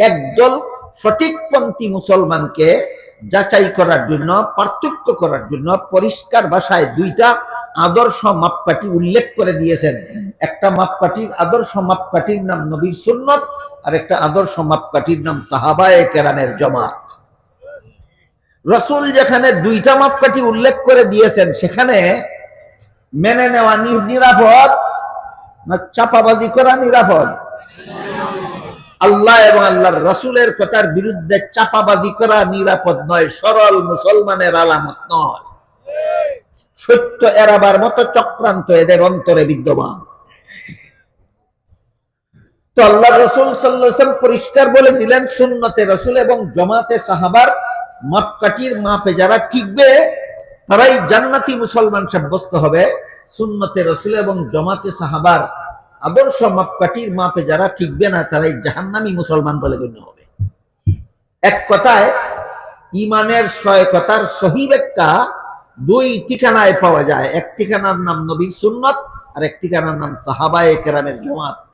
একদল সঠিকপন্থী মুসলমানকে যাচাই করার জন্য, পার্থক্য করার জন্য পরিষ্কার ভাষায় দুইটা আদর্শ মাপকাঠি উল্লেখ করে দিয়েছেন। একটা মাপকাঠির আদর্শ মাপকাঠির নাম নবীর সুন্নত, আর একটা আদর্শ মাপকাঠির নাম সাহাবায়ে কেরামের জামাত। রাসূল যেখানে দুইটা মাপকাঠি উল্লেখ করে দিয়েছেন, সেখানে মেনে নেওয়া নিরাপদ না চাপাবাজি করা নিরাপদ? আল্লাহ এবং আল্লাহর রাসূলের কথার বিরুদ্ধে চাপাবাজি করা নিরাপদ নয়, সরল মুসলমানের আলামত নয়। সত্য এড়াবার মতো চক্রান্ত এদের অন্তরে বিদ্যমান। তো আল্লাহ রাসূল সাল্লাল্লাহু আলাইহি ওয়াসাল্লাম পরিষ্কার বলে দিলেন, সুন্নতে রাসূল এবং জামাতে সাহাবার মাপকাঠির মাপে যারা টিকবে তারাই জান্নাতি মুসলমান সাব্যস্ত হবে। সুন্নতে রাসূল এবং জামাতে সাহাবার আদর্শ মাপকাঠির মাপে যারা টিকবে না, তারাই জাহান্নামী মুসলমান বলে গণ্য হবে। এক কথায় ইমানের ৬ কথার সহি ব্যাখ্যা দুই ঠিকানায় পাওয়া যায়। এক ঠিকানার নাম নবীর সুন্নত, আর এক ঠিকানার নাম সাহাবায়ে কেরামের জামাত।